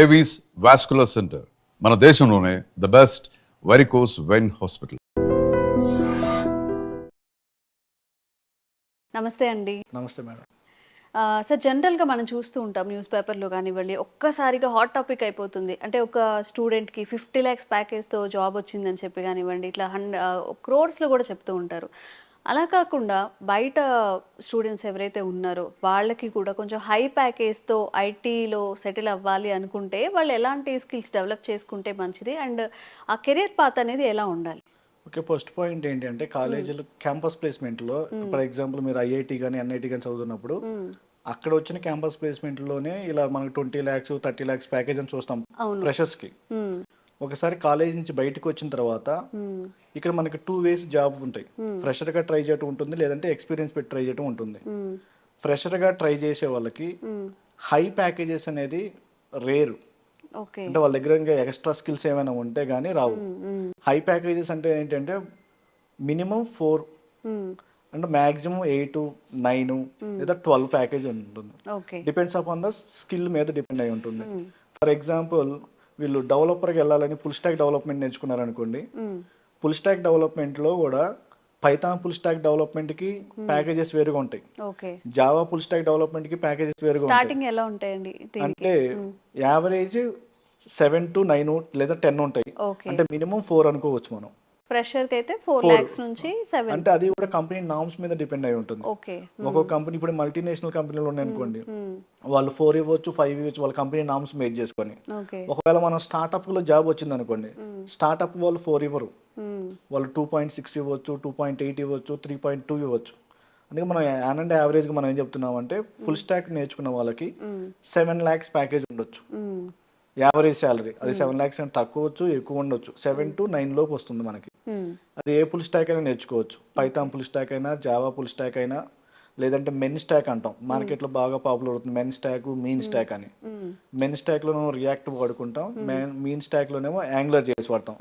Avis vascular centre మన దేశంలోనే the best varicose vein hospital. నమస్తే అండి. నమస్తే మేడం. సార్, జనరల్గా మనం చూస్తూ ఉంటాం న్యూస్ పేపర్లో కానివ్వండి, ఒక్కసారిగా హాట్ టాపిక్ అయిపోతుంది. అంటే ఒక స్టూడెంట్కి 50 lakhs ప్యాకేజ్తో జాబ్ వచ్చిందని చెప్పి కానివ్వండి, ఇట్లా క్రోర్స్లో కూడా చెప్తూ ఉంటారు. అలా కాకుండా బయట స్టూడెంట్స్ ఎవరైతే ఉన్నారో వాళ్ళకి కూడా కొంచెం హై ప్యాకేజ్తో ఐటీలో సెటిల్ అవ్వాలి అనుకుంటే వాళ్ళు ఎలాంటి స్కిల్స్ డెవలప్ చేసుకుంటే మంచిది, అండ్ ఆ కెరీర్ పాత్ అనేది ఎలా ఉండాలి? ఓకే, ఫస్ట్ పాయింట్ ఏంటంటే కాలేజీలో క్యాంపస్ ప్లేస్మెంట్లో ఫర్ ఎగ్జాంపుల్ మీరు ఐఐటి కానీ ఎన్ఐటి కానీ చదువుతున్నప్పుడు అక్కడ వచ్చిన క్యాంపస్ ప్లేస్మెంట్లోనే ఇలా మనకు 20 lakhs 30 lakhs ప్యాకేజ్ అని చూస్తాం ఫ్రెషర్స్కి. ఒకసారి కాలేజ్ నుంచి బయటకు వచ్చిన తర్వాత ఇక్కడ మనకి 2 ways జాబ్ ఉంటాయి. ఫ్రెషర్గా ట్రై చేయటం ఉంటుంది, లేదంటే ఎక్స్పీరియన్స్ పెట్టి ట్రై చేయటం ఉంటుంది. ఫ్రెషర్గా ట్రై చేసే వాళ్ళకి హై ప్యాకేజెస్ అనేది రేరు. అంటే వాళ్ళ దగ్గర ఇంకా ఎక్స్ట్రా స్కిల్స్ ఏమైనా ఉంటే కానీ రావు. హై ప్యాకేజెస్ అంటే ఏంటంటే మినిమం 4 అంటే మ్యాక్సిమం 8 9 లేదా 12 ప్యాకేజ్ ఉంటుంది. డిపెండ్స్ అపాన్ ద స్కిల్ మీద డిపెండ్ అయి ఉంటుంది. ఫర్ ఎగ్జాంపుల్ వీళ్ళు డెవలపర్కి వెళ్ళాలని ఫుల్ స్టాక్ డెవలప్మెంట్ నేర్చుకున్నారనుకోండి, ఫుల్ స్టాక్ డెవలప్మెంట్లో కూడా పైథాన్ ఫుల్ స్టాక్ డెవలప్మెంట్కి ప్యాకేజెస్ వేరుగా ఉంటాయి, జావా ఫుల్ స్టాక్ డెవలప్మెంట్కి ప్యాకేజెస్ వేరుగా ఉంటాయి. అంటే యావరేజ్ 7 to 9 లేదా 10 ఉంటాయి. అంటే మినిమం 4 అనుకోవచ్చు మనం. ఫ్రెషర్కి అయితే 4 lakhs నుంచి 7. అంటే అది కూడా కంపెనీ నామ్స్ మీద డిపెండ్ అయి ఉంటుంది. ఒక్కొక్క కంపెనీ ఇప్పుడు మల్టీనేషనల్ కంపెనీలు ఉన్నాయనుకోండి, వాళ్ళు 4 ఇవ్వచ్చు 5 ఇవ్వచ్చు, వాళ్ళ కంపెనీ నామ్స్ మేడ్ చేసుకొని. ఒకవేళ మనం స్టార్ట్అప్లో జాబ్ వచ్చింది అనుకోండి, స్టార్ట్అప్ వాళ్ళు 4 ఇవ్వరు, వాళ్ళు 2.6 ఇవ్వచ్చు, 2.8 ఇవ్వచ్చు, 3.2 ఇవ్వచ్చు. అందుకే మనం అండ్ యావరేజ్గా మనం ఏం చెప్తున్నాం అంటే ఫుల్ స్టాక్ నేర్చుకున్న వాళ్ళకి 7 lakhs ప్యాకేజ్ ఉండొచ్చు యావరేజ్ శాలరీ. అది 7 lakhs అంటే తక్కువ వచ్చు, ఎక్కువ ఉండొచ్చు. 7 to 9 లోపు వస్తుంది మనకి. అది ఏ ఫుల్ స్టాక్ అయినా నేర్చుకోవచ్చు. పైథాన్ ఫుల్ స్టాక్ అయినా, జావా ఫుల్ స్టాక్ అయినా, లేదంటే మెన్ స్టాక్ అంటాం, మార్కెట్లో బాగా పాపులర్ అవుతుంది మెన్ స్టాక్, మీన్ స్టాక్ అని. మెన్ స్టాక్లోనేమో రియాక్ట్ వాడుకుంటాం, మీన్ స్టాక్లోనేమో యాంగులర్ చేసి వాడతాం.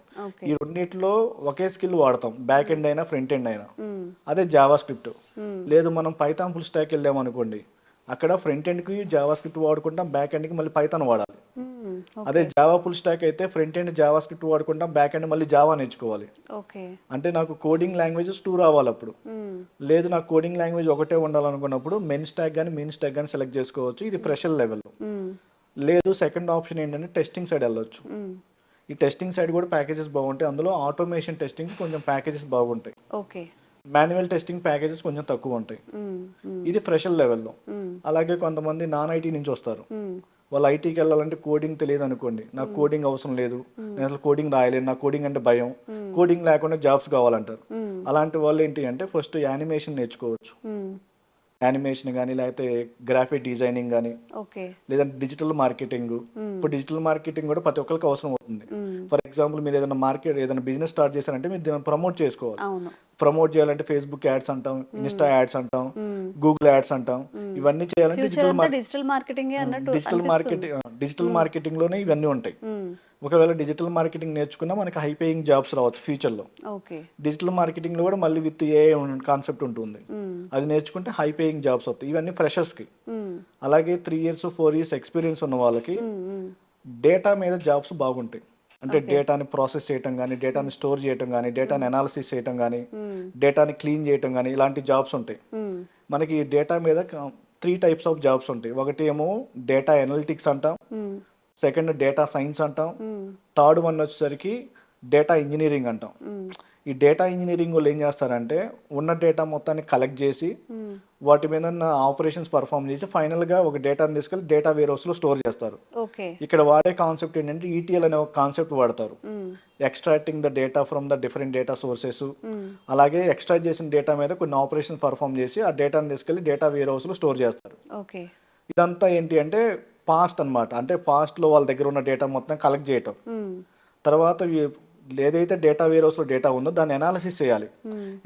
ఈ రెండింటిలో ఒకే స్కిల్ వాడతాం, బ్యాక్ ఎండ్ అయినా ఫ్రంట్ ఎండ్ అయినా. అదే జావా స్క్రిప్ట్. లేదు మనం పైథాన్ ఫుల్ స్టాక్ వెళ్ళామనుకోండి, అక్కడ ఫ్రంట్ ఎండ్కి జావా స్క్రిప్ట్ వాడుకుంటాం, బ్యాక్ ఎండ్కి మళ్ళీ పైథాన్ వాడాలి. అదే జావా ఫుల్ స్టాక్ అయితే ఫ్రంట్ ఎండ్ జావా స్క్రిప్ట్ వాడుకుంటాం, బ్యాక్ ఎండ్ మళ్ళీ జావా నేర్చుకోవాలి. అంటే నాకు కోడింగ్ లాంగ్వేజెస్ 2 రావాలి అప్పుడు. లేదు నాకు కోడింగ్ లాంగ్వేజ్ ఒకటే ఉండాలనుకున్నప్పుడు మెన్ స్టాక్ కానీ మీన్ స్టాక్ కానీ సెలెక్ట్ చేసుకోవచ్చు. ఇది ఫ్రెషర్ లెవెల్. లేదు సెకండ్ ఆప్షన్ ఏంటంటే టెస్టింగ్ సైడ్ వెళ్ళొచ్చు. ఈ టెస్టింగ్ సైడ్ కూడా ప్యాకేజెస్ బాగుంటాయి. అందులో ఆటోమేషన్ టెస్టింగ్ కొంచెం ప్యాకేజెస్ బాగుంటాయి, మాన్యువల్ టెస్టింగ్ ప్యాకేజెస్ కొంచెం తక్కువ ఉంటాయి. ఇది ఫ్రెషర్ లెవెల్లో. అలాగే కొంతమంది నాన్ ఐటీ నుంచి వస్తారు, వాళ్ళు ఐటీకి వెళ్ళాలంటే కోడింగ్ తెలియదు అనుకోండి, నాకు కోడింగ్ అవసరం లేదు, నేను అసలు కోడింగ్ రాయలేను, నాకు కోడింగ్ అంటే భయం, కోడింగ్ లేకుండా జాబ్స్ కావాలంటారు. అలాంటి వాళ్ళు ఏంటి అంటే ఫస్ట్ యానిమేషన్ నేర్చుకోవచ్చు. యానిమేషన్ కానీ, లేకపోతే గ్రాఫిక్ డిజైనింగ్ కానీ, లేదంటే డిజిటల్ మార్కెటింగ్. ఇప్పుడు డిజిటల్ మార్కెటింగ్ కూడా ప్రతి ఒక్కరికి అవసరం అవుతుంది. ఫర్ ఎగ్జాంపుల్ మీరు ఏదైనా బిజినెస్ స్టార్ట్ చేశారంటే మీరు దీన్ని ప్రమోట్ చేసుకోవాలి. ప్రమోట్ చేయాలంటే ఫేస్బుక్ యాడ్స్ అంటాం, ఇన్స్టా యాడ్స్ అంటాం, గూగుల్ యాడ్స్ అంటాం. ఇవన్నీ చేయాలంటే డిజిటల్ మార్కెటింగ్ లోనే ఇవన్నీ ఉంటాయి. ఒకవేళ డిజిటల్ మార్కెటింగ్ నేర్చుకున్నా మనకి హై పేయింగ్ జాబ్స్ రావచ్చు ఫ్యూచర్లో. డిజిటల్ మార్కెటింగ్ లో కూడా మళ్ళీ విత్ ఏ కాన్సెప్ట్ ఉంటుంది, అది నేర్చుకుంటే హై పేయింగ్ జాబ్స్ వస్తాయి. ఇవన్నీ ఫ్రెషర్స్కి. అలాగే 3 years 4 years ఎక్స్పీరియన్స్ ఉన్న వాళ్ళకి డేటా మీద జాబ్స్ బాగుంటాయి. అంటే డేటాని ప్రాసెస్ చేయటం కానీ, డేటాని స్టోర్ చేయటం కానీ, డేటాని అనాలిసిస్ చేయటం కానీ, డేటాని క్లీన్ చేయటం కానీ, ఇలాంటి జాబ్స్ ఉంటాయి. మనకి డేటా మీద 3 types ఆఫ్ జాబ్స్ ఉంటాయి. ఒకటి ఏమో డేటా అనలిటిక్స్ అంటాం, సెకండ్ డేటా సైన్స్ అంటాం, థర్డ్ వన్ వచ్చేసరికి డేటా ఇంజనీరింగ్ అంటాం. ఈ డేటా ఇంజనీరింగ్ వాళ్ళు ఏం చేస్తారంటే ఉన్న డేటా మొత్తాన్ని కలెక్ట్ చేసి వాటి మీద ఆపరేషన్స్ పర్ఫామ్ చేసి ఫైనల్గా ఒక డేటాని తీసుకెళ్ళి డేటా వేర్ హౌస్లో స్టోర్ చేస్తారు. ఇక్కడ వాడే కాన్సెప్ట్ ఏంటంటే ETL అనే ఒక కాన్సెప్ట్ వాడతారు, extracting the data from the different data sources. అలాగే ఎక్స్ట్రాక్ట్ చేసిన డేటా మీద కొన్ని ఆపరేషన్స్ పర్ఫామ్ చేసి ఆ డేటాని తీసుకెళ్ళి డేటా వేర్ హౌస్లో స్టోర్ చేస్తారు. ఇదంతా ఏంటి అంటే పాస్ట్ అనమాట. అంటే పాస్ట్లో వాళ్ళ దగ్గర ఉన్న డేటా మొత్తం కలెక్ట్ చేయటం, తర్వాత ఏదైతే డేటా వేర్ హౌస్లో డేటా ఉందో దాన్ని అనాలిసిస్ చేయాలి.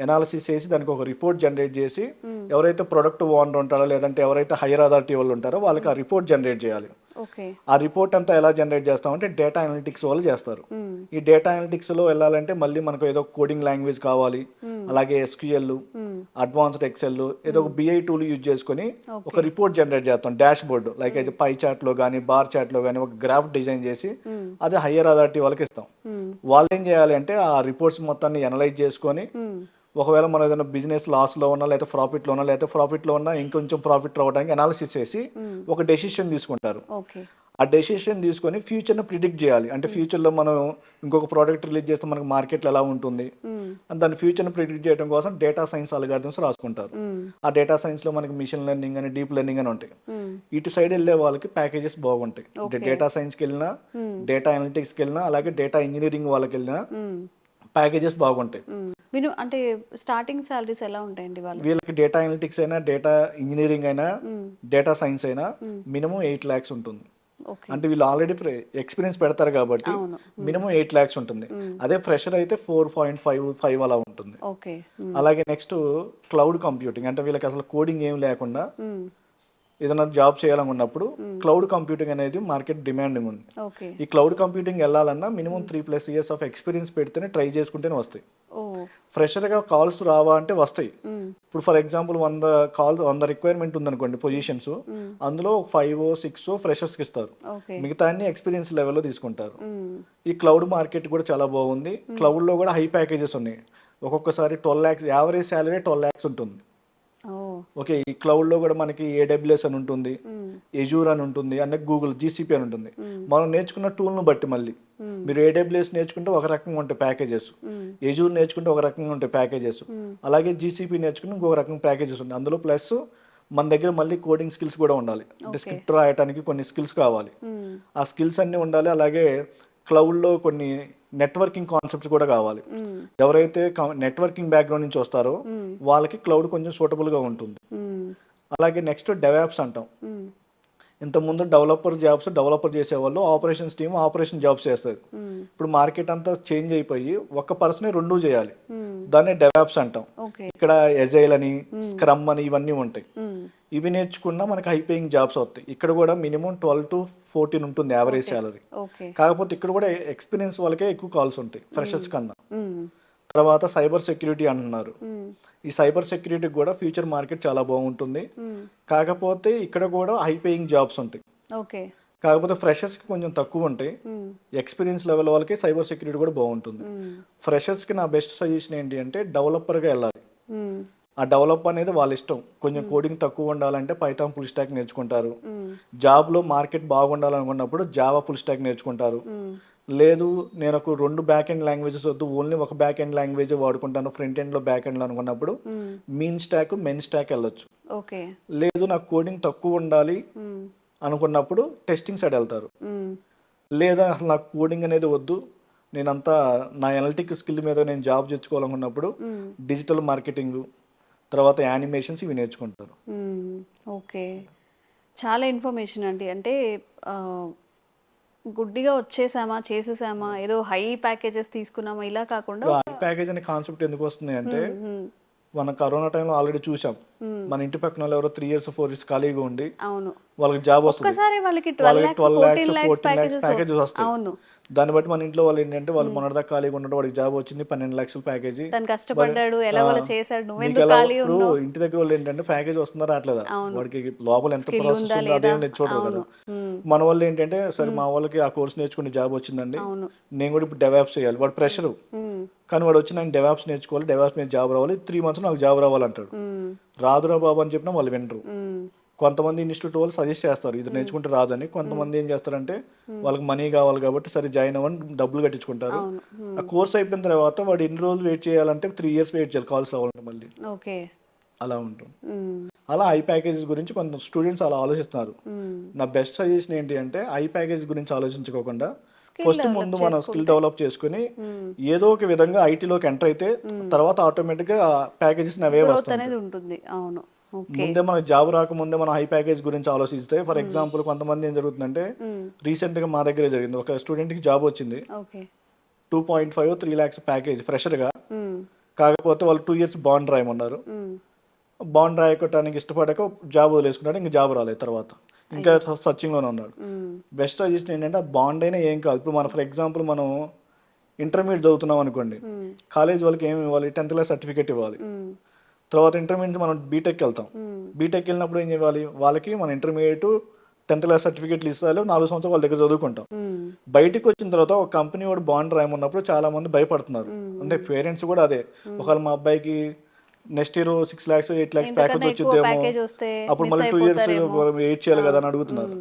అనాలిసిస్ చేసి దానికి ఒక రిపోర్ట్ జనరేట్ చేసి ఎవరైతే ప్రొడక్ట్ ఓనర్ ఉంటారో లేదంటే ఎవరైతే హైయర్ అథారిటీ వాళ్ళు ఉంటారో వాళ్ళకి ఆ రిపోర్ట్ జనరేట్ చేయాలి. ఆ రిపోర్ట్ అంతా ఎలా జనరేట్ చేస్తామంటే డేటా అనలిటిక్స్ వాళ్ళు చేస్తారు. ఈ డేటా అనలిటిక్స్ లో వెళ్ళాలంటే మళ్ళీ మనకు ఏదో కోడింగ్ లాంగ్వేజ్ కావాలి, అలాగే SQL, అడ్వాన్స్డ్ ఎక్సెల్, ఏదో ఒక BI టూల్ యూజ్ చేసుకొని ఒక రిపోర్ట్ జనరేట్ చేస్తాం. డాష్ బోర్డ్ లైక్ అయితే పై చార్ట్ లో కానీ బార్ చార్ట్ లో కానీ ఒక గ్రాఫ్ డిజైన్ చేసి అదే హయ్యర్ అథారిటీ వాళ్ళకి ఇస్తాం. వాళ్ళు ఏం చేయాలి అంటే ఆ రిపోర్ట్స్ మొత్తాన్ని అనలైజ్ చేసుకొని ఒకవేళ మనం ఏదైనా బిజినెస్ లాస్లో ఉన్నా లేకపోతే ప్రాఫిట్లో ఉన్నా లేకపోతే ప్రాఫిట్లో ఉన్నా ఇంకొంచెం ప్రాఫిట్ రావడానికి అనాలిసిస్ చేసి ఒక డెసిషన్ తీసుకుంటారు. ఆ డెసిషన్ తీసుకొని ఫ్యూచర్ని ప్రిడిక్ట్ చేయాలి. అంటే ఫ్యూచర్లో మనం ఇంకొక ప్రోడక్ట్ రిలీజ్ చేస్తే మనకి మార్కెట్లో ఎలా ఉంటుంది అని దాని ఫ్యూచర్ని ప్రిడిక్ట్ చేయడం కోసం డేటా సైన్స్ అల్గారిథమ్స్ రాసుకుంటారు. ఆ డేటా సైన్స్లో మనకి మిషన్ లెర్నింగ్ అని డీప్ లెర్నింగ్ అని ఉంటాయి. ఇటు సైడ్ వెళ్ళే వాళ్ళకి ప్యాకేజెస్ బాగుంటాయి. డేటా సైన్స్కి వెళ్ళినా, డేటా అనలిటిక్స్కి వెళ్ళినా, అలాగే డేటా ఇంజనీరింగ్ వాళ్ళకి వెళ్ళినా ప్యాకేజెస్ బాగుంటాయి. అంటే స్టార్టింగ్ సాలరీస్ ఎలా ఉంటాయండి వీళ్ళకి? డేటా అనలిటిక్స్ అయినా, డేటా ఇంజనీరింగ్ అయినా, డేటా సైన్స్ అయినా మినిమం 8 lakhs ఉంటుంది. అంటే వీళ్ళు ఆల్రెడీ ఎక్స్పీరియన్స్ పెడతారు కాబట్టి మినిమం 8 lakhs ఉంటుంది. అదే ఫ్రెషర్ అయితే 4.5 అలా ఉంటుంది. అలాగే నెక్స్ట్ క్లౌడ్ కంప్యూటింగ్, అంటే వీళ్ళకి అసలు కోడింగ్ ఏం లేకుండా ఏదైనా జాబ్ చేయాలనుకున్నప్పుడు క్లౌడ్ కంప్యూటింగ్ అనేది మార్కెట్ డిమాండింగ్ ఉంది. ఈ క్లౌడ్ కంప్యూటింగ్ వెళ్ళాలన్నా మినిమం 3+ years ఆఫ్ ఎక్స్పీరియన్స్ పెడితేనే ట్రై చేసుకుంటేనే వస్తాయి. ఫ్రెషర్గా కాల్స్ రావా అంటే వస్తాయి. ఇప్పుడు ఫర్ ఎగ్జాంపుల్ 100 రిక్వైర్మెంట్ ఉందనుకోండి పొజిషన్స్, అందులో 5-6 ఫ్రెషర్స్కి ఇస్తారు, మిగతా అన్ని ఎక్స్పీరియన్స్ లెవెల్లో తీసుకుంటారు. ఈ క్లౌడ్ మార్కెట్ కూడా చాలా బాగుంది. క్లౌడ్లో కూడా హై ప్యాకేజెస్ ఉన్నాయి. ఒక్కొక్కసారి 12 lakhs, యావరేజ్ శాలరీ 12 lakhs ఉంటుంది. ఓకే, ఈ క్లౌడ్లో కూడా మనకి AWS అని ఉంటుంది, ఎజూర్ అని ఉంటుంది, అంటే గూగుల్ GCP అని ఉంటుంది. మనం నేర్చుకున్న టూల్ను బట్టి మళ్ళీ మీరు AWS నేర్చుకుంటే ఒక రకంగా ఉంటాయి ప్యాకేజెస్, ఎజూర్ నేర్చుకుంటే ఒక రకంగా ఉంటాయి ప్యాకేజెస్, అలాగే GCP నేర్చుకుంటే ఇంకొక రకంగా ప్యాకేజెస్ ఉంటాయి. అందులో ప్లస్ మన దగ్గర మళ్ళీ కోడింగ్ స్కిల్స్ కూడా ఉండాలి. అంటే స్క్రిప్ట్ రాయడానికి కొన్ని స్కిల్స్ కావాలి, ఆ స్కిల్స్ అన్నీ ఉండాలి. అలాగే క్లౌడ్లో కొన్ని నెట్వర్కింగ్ కాన్సెప్ట్స్ కూడా కావాలి. ఎవరైతే నెట్వర్కింగ్ బ్యాక్గ్రౌండ్ నుంచి వస్తారో వాళ్ళకి క్లౌడ్ కొంచెం సూటబుల్గా ఉంటుంది. అలాగే నెక్స్ట్ డెవాప్స్ అంటాం. ఇంతకుముందు డెవలపర్ చేసేవాళ్ళు, ఆపరేషన్స్ టీమ్ ఆపరేషన్ జాబ్స్ చేస్తారు. ఇప్పుడు మార్కెట్ అంతా చేంజ్ అయిపోయి ఒక్క పర్సనే 2 చేయాలి, దాన్ని డెవాప్స్ అంటాం. ఇక్కడ ఎజైల్ అని, స్క్రమ్ అని ఇవన్నీ ఉంటాయి. ఇవి నేర్చుకున్నా మనకి హై పేయింగ్ జాబ్స్ వస్తాయి. ఇక్కడ కూడా మినిమం 12 to 14 ఉంటుంది యావరేజ్ శాలరీ. కాకపోతే ఇక్కడ కూడా ఎక్స్పీరియన్స్ వాళ్ళకే ఎక్కువ కాల్స్ ఉంటాయి ఫ్రెషర్స్ కన్నా. తర్వాత సైబర్ సెక్యూరిటీ అంటున్నారు. ఈ సైబర్ సెక్యూరిటీకి కూడా ఫ్యూచర్ మార్కెట్ చాలా బాగుంటుంది. కాకపోతే ఇక్కడ కూడా హై పేయింగ్ జాబ్స్ ఉంటాయి. కాకపోతే ఫ్రెషర్స్కి కొంచెం తక్కువ ఉంటాయి. ఎక్స్పీరియన్స్ లెవెల్ వాళ్ళకి సైబర్ సెక్యూరిటీ కూడా బాగుంటుంది. ఫ్రెషర్స్కి నా బెస్ట్ సజెషన్ ఏంటి అంటే డెవలపర్గా వెళ్ళాలి. ఆ డెవలప్ అనేది వాళ్ళ ఇష్టం. కొంచెం కోడింగ్ తక్కువ ఉండాలంటే పైథాన్ ఫుల్ స్టాక్ నేర్చుకుంటారు. జాబ్లో మార్కెట్ బాగుండాలనుకున్నప్పుడు జావా ఫుల్ స్టాక్ నేర్చుకుంటారు. లేదు నేను ఒక 2 బ్యాక్ ఎండ్ లాంగ్వేజెస్ వద్దు, ఓన్లీ ఒక బ్యాక్ ఎండ్ లాంగ్వేజ్ వాడుకుంటాను ఫ్రంట్ ఎండ్లో బ్యాక్ ఎండ్లో అనుకున్నప్పుడు మెయిన్ స్టాక్ వెళ్ళొచ్చు. లేదు నాకు కోడింగ్ తక్కువ ఉండాలి అనుకున్నప్పుడు టెస్టింగ్ సైడ్ వెళ్తారు. లేదా అసలు నాకు కోడింగ్ అనేది వద్దు, నేనంతా నా అనలిటిక్ స్కిల్ మీద నేను జాబ్ తెచ్చుకోవాలనుకున్నప్పుడు డిజిటల్ మార్కెటింగ్, తర్వాత యానిమేషన్స్ ఇవి నేర్చుకుంటారు. ఓకే, చాలా ఇన్ఫర్మేషన్ అండి. అంటే గుడ్డిగా వచ్చేసామా, చేసేసామా, ఏదో హై ప్యాకేజెస్ తీసుకున్నామా ఇలా కాకుండా హై ప్యాకేజ్ అనే కాన్సెప్ట్ ఎందుకు వస్తుంది అంటే మన కరోనా టైంలో ఆల్రెడీ చూసాం. మన ఇంటి పక్కన వాళ్ళు ఎవరో 3 years 4 years ఖాళీగా ఉండి వాళ్ళకి జాబ్ వస్తుంది, వాళ్ళకి 12 lakhs 14 lakhs ప్యాకేజెస్ వస్తాయి. దాన్ని బట్టి మన ఇంట్లో వాళ్ళు ఏంటంటే వాళ్ళు మొన్నటిదాకా ఖాళీగా ఉండడం, వాడికి జాబ్ వచ్చింది 12 lakhs ప్యాకేజీ, ఇప్పుడు ఇంటి దగ్గర వాళ్ళు ఏంటంటే ప్యాకేజ్ వస్తుందా రావట్లేదా, వాడికి లోపల ఎంత ప్రాసెస్ ఉందో అదేం చూడరు కదా. మన వాళ్ళు ఏంటంటే సరే మా వాళ్ళకి ఆ కోర్స్ నేర్చుకుని జాబ్ వచ్చిందండి, నేను కూడా ఇప్పుడు డెవాప్స్ చేయాలి, వాడు ప్రెషర్. కానీ వాడు వచ్చి నేను డెవాప్స్ నేర్చుకోవాలి, డెవాప్స్ మీద జాబ్ రావాలి, 3 months నాకు జాబ్ రావాలంటాడు. రాదురా బాబు అని చెప్పినా వాళ్ళు వినరు. కొంతమంది ఇన్స్టిట్యూట్ వాళ్ళు సజెస్ట్ చేస్తారు ఇది నేర్చుకుంటే రాదని. కొంతమంది ఏం చేస్తారంటే వాళ్ళకి మనీ కావాలి కాబట్టి సరే జాయిన్ అవ్వని డబ్బులు కట్టించుకుంటారు. ఆ కోర్స్ అయిపోయిన తర్వాత వాడు ఎన్ని రోజులు వెయిట్ చేయాలంటే 3 years వెయిట్ చేయాలి కాల్స్ రావాలంటే మళ్ళీ. అలా ఉంటుంది. అలా హై ప్యాకేజెస్ గురించి కొంత స్టూడెంట్స్ అలా ఆలోచిస్తున్నారు. నా బెస్ట్ సజెషన్ ఏంటి అంటే హై ప్యాకేజ్ గురించి ఆలోచించుకోకుండా ఫస్ట్ ముందు మనం స్కిల్ డెవలప్ చేసుకుని ఏదో ఒక విధంగా ఐటీలోకి ఎంటర్ అయితే తర్వాత ఆటోమేటిక్గా ప్యాకేజెస్ అవే వస్తాయి. ముందే మనకు జాబ్ రాకముందే మనం హై ప్యాకేజ్ గురించి ఆలోచిస్తే ఫర్ ఎగ్జాంపుల్ కొంతమంది ఏం జరుగుతుందంటే రీసెంట్గా మా దగ్గరే జరిగింది, ఒక స్టూడెంట్కి జాబ్ వచ్చింది, 2.5 3 lakhs ప్యాకేజ్ ఫ్రెషర్గా. కాకపోతే వాళ్ళు 2 years బాండ్ రాయమన్నారు. బాండ్ రాయకోవటానికి ఇష్టపడక జాబ్ వదిలేసుకున్నాడు. ఇంకా జాబ్ రాలేదు తర్వాత, ఇంకా సర్చింగ్లోనే ఉన్నాడు. బెస్ట్ సజెషన్ ఏంటంటే ఆ బాండ్ అయినా ఏం కాదు. ఇప్పుడు మనం ఫర్ ఎగ్జాంపుల్ మనం ఇంటర్మీడియట్ చదువుతున్నాం అనుకోండి, కాలేజ్ వాళ్ళకి ఏమి ఇవ్వాలి, 10th class సర్టిఫికేట్ ఇవ్వాలి. తర్వాత ఇంటర్మీడియట్ మనం బీటెక్ వెళ్తాం. బీటెక్ వెళ్ళినప్పుడు ఏం చేయాలి, వాళ్ళకి మన ఇంటర్మీడియట్ 10th class సర్టిఫికేట్లు ఇస్తారు, 4 సంవత్సరాలు వాళ్ళ దగ్గర చదువుకుంటాం. బయటికి వచ్చిన తర్వాత ఒక కంపెనీ వాడు బాండ్ రాయమన్నప్పుడు చాలా మంది భయపడుతున్నారు. అంటే పేరెంట్స్ కూడా అదే, ఒకవేళ మా అబ్బాయికి next year 6 lakhs 8 lakhs package వచ్చిద్దేమో, అప్పుడు మళ్ళీ 2 years వెయిట్ చేయాలి కదా అని అడుగుతున్నారు.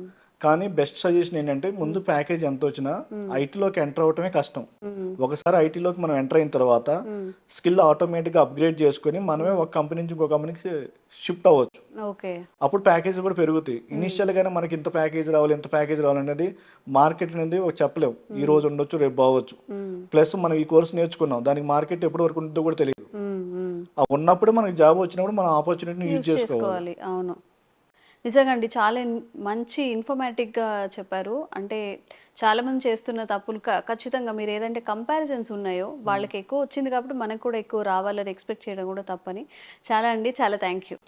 కానీ బెస్ట్ సజెషన్ ఏంటంటే ముందు ప్యాకేజ్ ఎంత వచ్చినా ఐటీలోకి ఎంటర్ అవటమే కష్టం. ఒకసారి ఐటీలోకి మనం ఎంటర్ అయిన తర్వాత స్కిల్ ఆటోమేటిక్గా అప్గ్రేడ్ చేసుకొని మనమే ఒక కంపెనీ నుంచి ఇంకో కంపెనీకి షిఫ్ట్ అవ్వచ్చు. అప్పుడు ప్యాకేజ్ కూడా పెరుగుతాయి. ఇనిషియల్గానే మనకి ఇంత ప్యాకేజ్ రావాలి, ఇంత ప్యాకేజ్ రావాలనేది మార్కెట్ అనేది ఒక చెప్పలేము. ఈ రోజు ఉండొచ్చు, రేపు బావచ్చు. ప్లస్ మనం ఈ కోర్స్ నేర్చుకున్నాం, దానికి మార్కెట్ ఎప్పటి వరకు ఉంటుందో కూడా తెలియదు. ఉన్నప్పుడు మనకి జాబ్ వచ్చినప్పుడు మనం ఆపర్చునిటీని యూజ్ చేసుకోవాలి. అవును, నిజంగా అండి, చాలా మంచి ఇన్ఫర్మేటివ్గా చెప్పారు. అంటే చాలామంది చేస్తున్న తప్పులు ఖచ్చితంగా మీరు ఏదంటే కంపారిజన్స్ ఉన్నాయో వాళ్ళకి ఎక్కువ వచ్చింది కాబట్టి మనకు కూడా ఎక్కువ రావాలని ఎక్స్పెక్ట్ చేయడం కూడా తప్పని. చాలా అండి, చాలా థ్యాంక్ యూ.